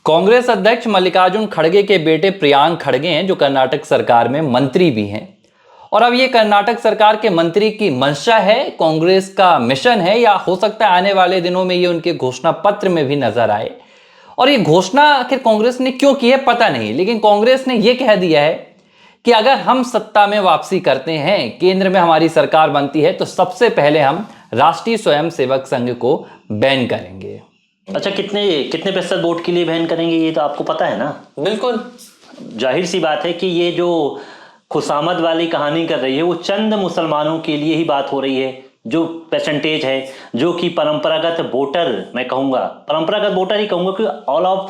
कांग्रेस अध्यक्ष मल्लिकार्जुन खड़गे के बेटे प्रियांक खड़गे हैं, जो कर्नाटक सरकार में मंत्री भी हैं। और अब ये कर्नाटक सरकार के मंत्री की मंशा है, कांग्रेस का मिशन है, या हो सकता है आने वाले दिनों में ये उनके घोषणा पत्र में भी नजर आए। और ये घोषणा आखिर कांग्रेस ने क्यों की है पता नहीं, लेकिन कांग्रेस ने ये कह दिया है कि अगर हम सत्ता में वापसी करते हैं, केंद्र में हमारी सरकार बनती है, तो सबसे पहले हम राष्ट्रीय स्वयंसेवक संघ को बैन करेंगे। अच्छा, कितने कितने प्रतिशत वोट के लिए बैन करेंगे ये तो आपको पता है ना? बिल्कुल जाहिर सी बात है कि ये जो खुशामद वाली कहानी कर रही है वो चंद मुसलमानों के लिए ही बात हो रही है, जो परसेंटेज है, जो कि परंपरागत वोटर, मैं कहूँगा परंपरागत वोटर ही कहूँगा, कि ऑल ऑफ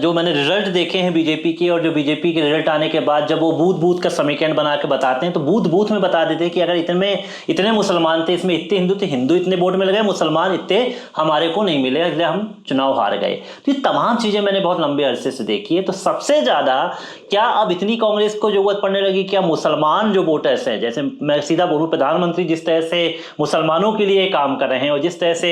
जो मैंने रिजल्ट देखे हैं बीजेपी के, और जो बीजेपी के रिजल्ट आने के बाद जब वो बूथ बूथ का समीकरण बना के बताते हैं, तो बूथ बूथ में बता देते हैं कि अगर इतने मुसलमान थे, इसमें इतने हिंदू थे, हिंदू इतने वोट में लगे, मुसलमान इतने हमारे को नहीं मिले, इसलिए हम चुनाव हार गए। तो ये तमाम चीज़ें मैंने बहुत लंबे अरसे से देखी है। तो सबसे ज़्यादा क्या अब इतनी कांग्रेस को जरूरत पड़ने लगी, क्या मुसलमान जो वोटर्स हैं, जैसे मैं सीधा बोलूँ, प्रधानमंत्री जिस तरह से मुसलमानों के लिए काम कर रहे हैं और जिस तरह से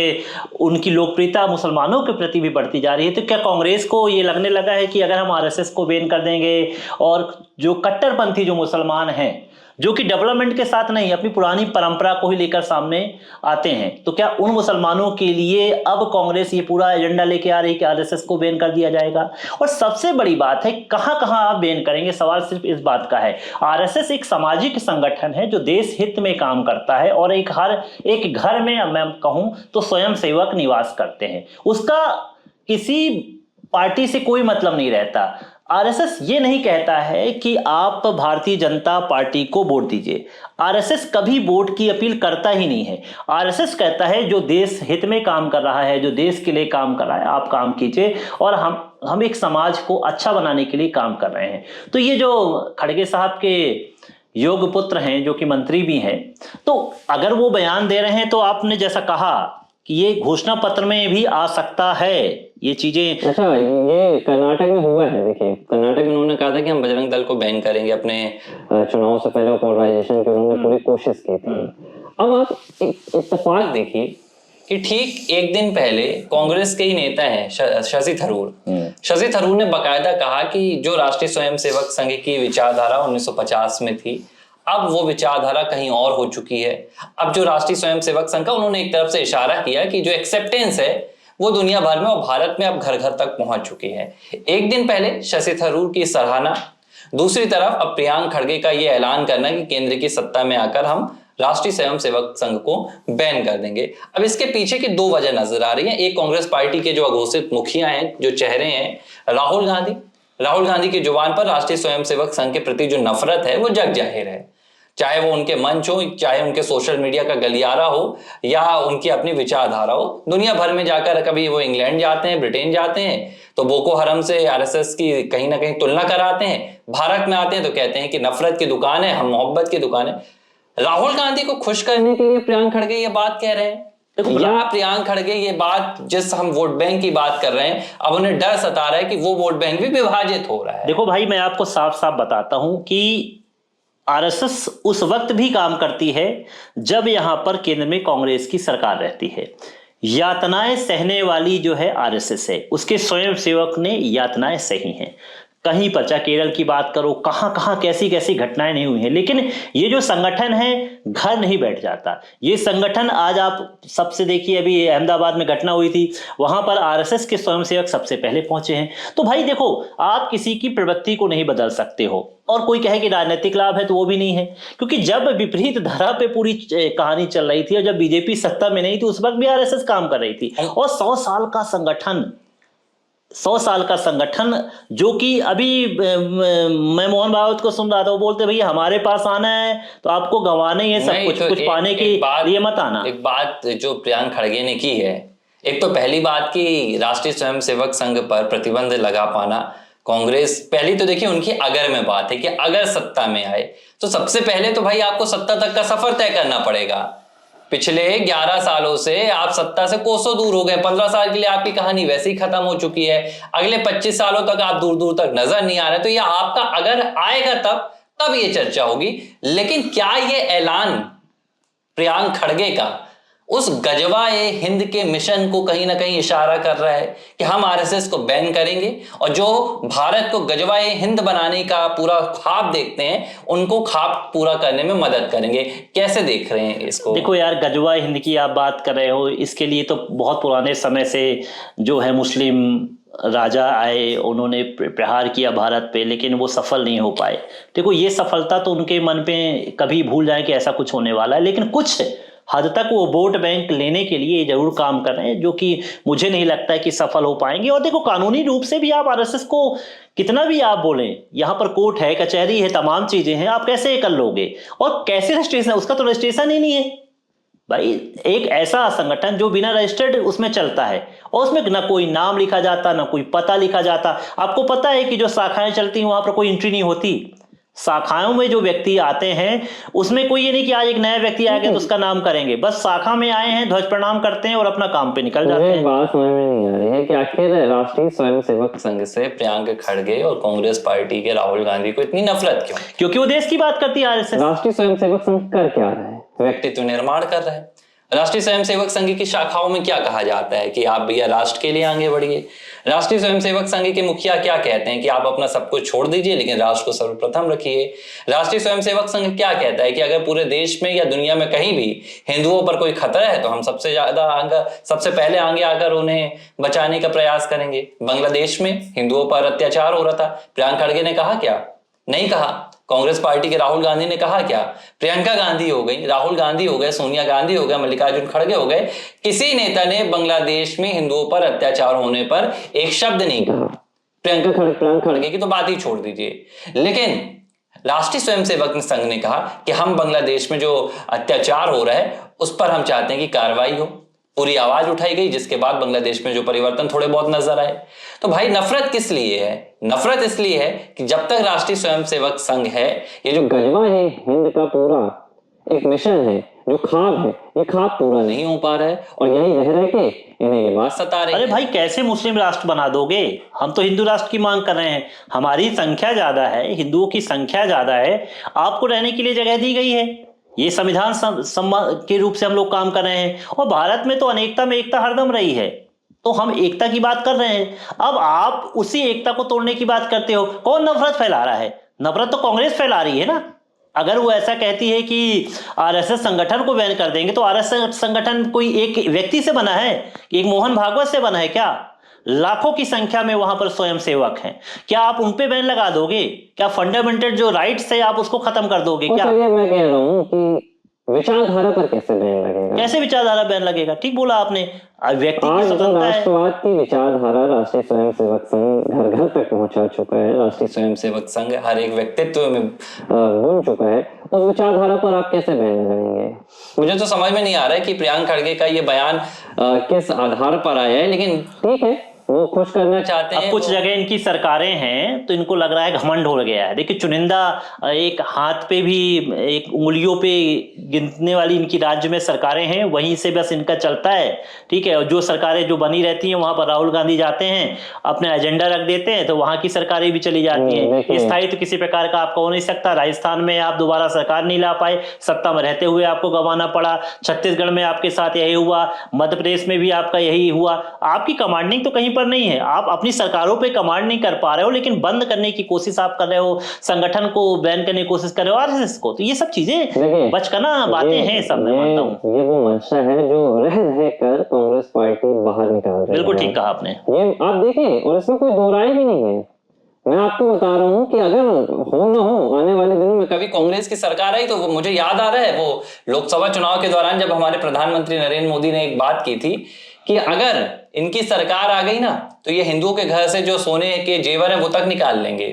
उनकी लोकप्रियता मुसलमानों के प्रति भी बढ़ती जा रही है, तो क्या कांग्रेस को ये लगने लगा है कि अगर हम आरएसएस को बैन कर देंगे और जो कट्टरपंथी जो मुसलमान हैं, जो कि डेवलपमेंट के साथ नहीं अपनी पुरानी परंपरा को ही लेकर सामने आते हैं, तो क्या उन मुसलमानों के लिए अब कांग्रेस ये पूरा एजेंडा लेके आ रही है कि आरएसएस को बैन कर दिया जाएगा? और सबसे बड़ी बात है, कहां कहां आप बैन करेंगे? सवाल सिर्फ इस बात का है। आरएसएस एक सामाजिक संगठन है जो देश हित में काम करता है, और हर एक घर में मैं कहूं तो स्वयंसेवक निवास करते हैं, उसका किसी पार्टी से कोई मतलब नहीं रहता। आरएसएस ये नहीं कहता है कि आप भारतीय जनता पार्टी को वोट दीजिए, आरएसएस कभी वोट की अपील करता ही नहीं है। आरएसएस कहता है जो देश हित में काम कर रहा है, जो देश के लिए काम कर रहा है, आप काम कीजिए, और हम एक समाज को अच्छा बनाने के लिए काम कर रहे हैं। तो ये जो खड़गे साहब के योग्य पुत्र हैं, जो कि मंत्री भी हैं, तो अगर वो बयान दे रहे हैं, तो आपने जैसा कहा कि ये घोषणा पत्र में भी आ सकता है ये चीजें। अच्छा, ये कर्नाटक में हुआ है। देखिए, कर्नाटक में उन्होंने कहा था कि हम बजरंग दल को बैन करेंगे, अपने चुनाव से पहले पोलराइजेशन की उन्होंने पूरी कोशिश की थी। अब आप इत्तेफाक देखिए कि ठीक एक दिन पहले कांग्रेस के ही नेता हैं शशि थरूर ने बकायदा कहा कि जो राष्ट्रीय स्वयंसेवक संघ की विचारधारा 1950 में थी, अब वो विचारधारा कहीं और हो चुकी है। अब जो राष्ट्रीय स्वयंसेवक संघ का, उन्होंने एक तरफ से इशारा किया कि जो एक्सेप्टेंस है वो दुनिया भर में और भारत में अब घर घर तक पहुंच चुकी है। एक दिन पहले शशि थरूर की सराहना, दूसरी तरफ अब प्रियांक खड़गे का ये ऐलान करना कि केंद्र की सत्ता में आकर हम राष्ट्रीय स्वयंसेवक संघ को बैन कर देंगे। अब इसके पीछे की दो वजह नजर आ रही है। एक, कांग्रेस पार्टी के जो अघोषित मुखिया हैं, जो चेहरे हैं, राहुल गांधी की जुबान पर राष्ट्रीय स्वयंसेवक संघ के प्रति जो नफरत है वो जग जाहिर है। चाहे वो उनके मंच हो, चाहे उनके सोशल मीडिया का गलियारा हो, या उनकी अपनी विचारधारा हो, दुनिया भर में जाकर, कभी वो इंग्लैंड जाते हैं, ब्रिटेन जाते हैं तो बोको हरम से आरएसएस की कहीं ना कहीं तुलना कराते हैं, भारत में आते हैं तो कहते हैं कि नफरत की दुकान है, हम मोहब्बत की दुकान है। राहुल गांधी को खुश करने के लिए प्रियांक खड़गे ये बात कह रहे हैं, या प्रियांक खड़गे ये बात, जिस हम वोट बैंक की बात कर रहे हैं, अब उन्हें डर सता रहा है कि वो वोट बैंक भी विभाजित हो रहा है। देखो भाई, मैं आपको साफ साफ बताता हूं कि आरएसएस उस वक्त भी काम करती है जब यहां पर केंद्र में कांग्रेस की सरकार रहती है। यातनाएं सहने वाली जो है आरएसएस है, उसके स्वयंसेवक ने यातनाएं सही हैं। कहीं पर, चाहे केरल की बात करो, कहां कहां कैसी कैसी घटनाएं नहीं हुई हैं, लेकिन ये जो संगठन है घर नहीं बैठ जाता। ये संगठन आज आप सबसे देखिए, अभी अहमदाबाद में घटना हुई थी, वहां पर आरएसएस के स्वयंसेवक सबसे पहले पहुंचे हैं। तो भाई देखो, आप किसी की प्रवृत्ति को नहीं बदल सकते हो, और कोई कहे कि राजनीतिक लाभ है तो वो भी नहीं है, क्योंकि जब विपरीत धारा पे पूरी कहानी चल रही थी और जब बीजेपी सत्ता में नहीं थी, उस वक्त भी आरएसएस काम कर रही थी। और 100 साल का संगठन जो कि अभी मैं मोहन भागवत को सुन रहा था, वो बोलते भैया हमारे पास आना है तो आपको गंवाना ही है सब कुछ, कुछ पाने के लिए मत आना। एक बात जो प्रियांक खड़गे ने की है, एक तो पहली बात कि राष्ट्रीय स्वयंसेवक संघ पर प्रतिबंध लगा पाना कांग्रेस, पहली तो देखिए उनकी अगर में बात है कि अगर सत्ता में आए तो सबसे पहले तो भाई आपको सत्ता तक का सफर तय करना पड़ेगा। पिछले 11 सालों से आप सत्ता से कोसों दूर हो गए, 15 साल के लिए आपकी कहानी वैसे ही खत्म हो चुकी है, अगले 25 सालों तक आप दूर दूर तक नजर नहीं आ रहे। तो ये आपका अगर आएगा तब ये चर्चा होगी। लेकिन क्या ये ऐलान प्रियांक खड़गे का उस गजवा-ए हिंद के मिशन को कहीं ना कहीं इशारा कर रहा है कि हम आरएसएस को बैन करेंगे और जो भारत को गजवा-ए हिंद बनाने का पूरा ख्वाब देखते हैं उनको ख्वाब पूरा करने में मदद करेंगे। कैसे देख रहे हैं इसको? देखो यार, गजवा हिंद की आप बात कर रहे हो, इसके लिए तो बहुत पुराने समय से जो है मुस्लिम राजा आए, उन्होंने प्रहार किया भारत पे, लेकिन वो सफल नहीं हो पाए। देखो ये सफलता तो उनके मन पे कभी भूल जाए कि ऐसा कुछ होने वाला है, लेकिन कुछ हद तक वो वोट बैंक लेने के लिए जरूर काम कर रहे हैं, जो कि मुझे नहीं लगता है कि सफल हो पाएंगे। और देखो कानूनी रूप से भी आप आरएसएस को कितना भी आप बोलें, यहाँ पर कोर्ट है, कचहरी है, तमाम चीजें हैं, आप कैसे कर लोगे? और कैसे रजिस्ट्रेशन, उसका तो रजिस्ट्रेशन ही नहीं है भाई। एक ऐसा संगठन जो बिना रजिस्टर्ड उसमें चलता है और उसमें ना कोई नाम लिखा जाता, ना कोई पता लिखा जाता। आपको पता है कि जो शाखाएं चलती हैं वहां पर कोई एंट्री नहीं होती। शाखाओं में जो व्यक्ति आते हैं उसमें कोई ये नहीं कि आज एक नया व्यक्ति आ गया तो उसका नाम करेंगे, बस शाखा में आए हैं, ध्वज प्रणाम करते हैं और अपना काम पे निकल जाते हैं। बात समझ में नहीं आ रही है कि आखिर राष्ट्रीय स्वयंसेवक संघ से प्रियंक खड़गे और कांग्रेस पार्टी के राहुल गांधी को इतनी नफरत क्यों? क्योंकि वो देश की बात करती है आरएसएस। राष्ट्रीय स्वयंसेवक संघ कर क्या रहा है? व्यक्तित्व निर्माण कर रहा है। राष्ट्रीय स्वयंसेवक संघ की शाखाओं में क्या कहा जाता है कि आप भैया राष्ट्र के लिए आगे बढ़िए। राष्ट्रीय स्वयंसेवक संघ के मुखिया क्या कहते हैं कि आप अपना सब कुछ छोड़ दीजिए लेकिन राष्ट्र को सर्वप्रथम रखिए। राष्ट्रीय स्वयंसेवक संघ क्या कहता है कि अगर पूरे देश में या दुनिया में कहीं भी हिंदुओं पर कोई खतरा है तो हम सबसे पहले आगे आकर उन्हें बचाने का प्रयास करेंगे। बांग्लादेश में हिंदुओं पर अत्याचार हो रहा था, प्रियंक खड़गे ने कहा क्या? नहीं कहा। कांग्रेस पार्टी के राहुल गांधी ने कहा क्या? प्रियंका गांधी हो गई, राहुल गांधी हो गए, सोनिया गांधी हो गए, मल्लिकार्जुन खड़गे हो गए, किसी नेता ने बांग्लादेश में हिंदुओं पर अत्याचार होने पर एक शब्द नहीं कहा। प्रियंक खड़गे की तो बात ही छोड़ दीजिए। लेकिन राष्ट्रीय स्वयंसेवक संघ ने कहा कि हम बांग्लादेश में जो अत्याचार हो रहा है उस पर हम चाहते हैं कि कार्रवाई हो। पूरी आवाज उठाई गई, जिसके बाद बांग्लादेश में जो परिवर्तन थोड़े बहुत नजर आए। तो भाई नफरत किस लिए है? नफरत इसलिए है कि जब तक राष्ट्रीय स्वयंसेवक संघ है, ये जो गजवा है हिंद का पूरा एक मिशन है, जो ख्वाब है, ये ख्वाब पूरा नहीं हो पा रहा है और यही रह रहे के इन्हें ये बात सता रही है। अरे भाई कैसे मुस्लिम राष्ट्र बना दोगे? हम तो हिंदू राष्ट्र की मांग कर रहे हैं। हमारी संख्या ज्यादा है, हिंदुओं की संख्या ज्यादा है, आपको रहने के लिए जगह दी गई है। ये संविधान के रूप से हम लोग काम कर रहे हैं और भारत में तो अनेकता में एकता हरदम रही है, तो हम एकता की बात कर रहे हैं। अब आप उसी एकता को तोड़ने की बात करते हो। कौन नफरत फैला रहा है? नफरत तो कांग्रेस फैला रही है ना। अगर वो ऐसा कहती है कि आरएसएस संगठन को बैन कर देंगे, तो आरएसएस संगठन कोई एक व्यक्ति से बना है? एक मोहन भागवत से बना है क्या? लाखों की संख्या में वहां पर स्वयंसेवक हैं। क्या आप उन पे बैन लगा दोगे? क्या फंडामेंटल जो राइट्स है आप उसको खत्म कर दोगे क्या? मैं कह रहा हूँ कि विचारधारा पर कैसे बैन लगेगा? कैसे विचारधारा बैन लगेगा? ठीक बोला आपने, व्यक्ति की आज स्वतंत्रता है। राष्ट्रवाद की विचारधारा राष्ट्रीय स्वयंसेवक संघ घर घर तक पहुंचा चुका है। राष्ट्रीय स्वयंसेवक संघ हर एक व्यक्तित्व में घुल चुका है। उस विचारधारा पर आप कैसे बैन लगाएंगे? मुझे तो समझ में नहीं आ रहा है कि प्रियंक खड़गे का ये बयान किस आधार पर आया है, लेकिन ठीक है, वो खुश करना चाहते हैं। अब कुछ जगह इनकी सरकारें हैं तो इनको लग रहा है घमंड हो गया है। देखिए चुनिंदा एक हाथ पे भी, एक उंगलियों पे गिनने वाली इनकी राज्य में सरकारें हैं, वहीं से बस इनका चलता है। ठीक है, और जो सरकारें जो बनी रहती हैं वहां पर राहुल गांधी जाते हैं, अपने एजेंडा रख देते हैं, तो वहां की सरकारें भी चली जाती हैं। स्थायी तो किसी प्रकार का आपका हो नहीं सकता। राजस्थान में आप दोबारा सरकार नहीं ला पाए, सत्ता में रहते हुए आपको गंवाना पड़ा। छत्तीसगढ़ में आपके साथ यही हुआ, मध्य प्रदेश में भी आपका यही हुआ। आपकी कमांडिंग तो कहीं नहीं है, आप अपनी सरकारों पे कमांड नहीं कर पा रहे हो, लेकिन बंद करने की कोशिश आप कर रहे हो, संगठन को बैन करने की कोशिश कर रहे हो, आरएसएस को। तो ये सब चीजें बचकाना बातें हैं, सब मैं मानता हूं। ये वो मंशा है जो रह कर कांग्रेस पार्टी बाहर निकाल रही है। बिल्कुल ठीक कहा आपने। ये आप देखें, और इसमें कोई दो राय भी नहीं है। मैं आपको बता रहा हूँ कि अगर हो ना हो आने वाले दिनों में कभी कांग्रेस की सरकार आई, तो वो मुझे याद आ रहा है वो लोकसभा चुनाव के दौरान जब हमारे प्रधानमंत्री नरेंद्र मोदी ने एक बात की थी कि अगर इनकी सरकार आ गई ना तो ये हिंदुओं के घर से जो सोने के जेवर है वो तक निकाल लेंगे,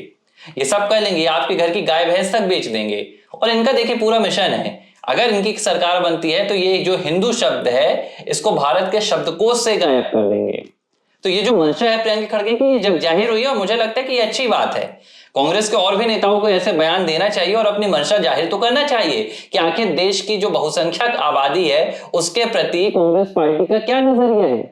ये सब कर लेंगे, आपके घर की गाय भैंस तक बेच देंगे। और इनका देखिए पूरा मिशन है, अगर इनकी सरकार बनती है तो ये जो हिंदू शब्द है इसको भारत के शब्दकोश से गायब कर देंगे। तो ये जो मंशा है प्रियंका खड़गे की जब जाहिर हुई है, और मुझे लगता है कि ये अच्छी बात है। कांग्रेस के और भी नेताओं को ऐसे बयान देना चाहिए और अपनी मंशा जाहिर तो करना चाहिए कि आखिर देश की जो बहुसंख्यक आबादी है उसके प्रति कांग्रेस पार्टी का क्या नजरिया है।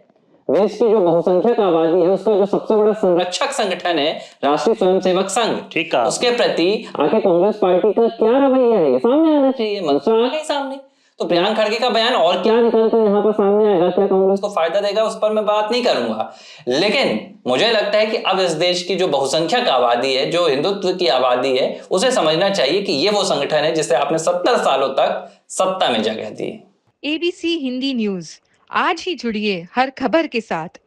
देश की जो बहुसंख्यक आबादी है उसका जो सबसे बड़ा संरक्षक संगठन है राष्ट्रीय स्वयंसेवक संघ, ठीक है, उसके प्रति आखिर कांग्रेस पार्टी का क्या रवैया है, ये सामने आना चाहिए। मंशा आ गई सामने, तो प्रियंक खड़गे का बयान और क्या क्या निकल कर यहाँ पर सामने आएगा, क्या कांग्रेस को फायदा देगा उस पर मैं बात नहीं करूंगा, लेकिन मुझे लगता है कि अब इस देश की जो बहुसंख्यक आबादी है, जो हिंदुत्व की आबादी है, उसे समझना चाहिए कि ये वो संगठन है जिसे आपने 70 सालों तक सत्ता में जगह दी। ABC हिंदी न्यूज, आज ही जुड़िए हर खबर के साथ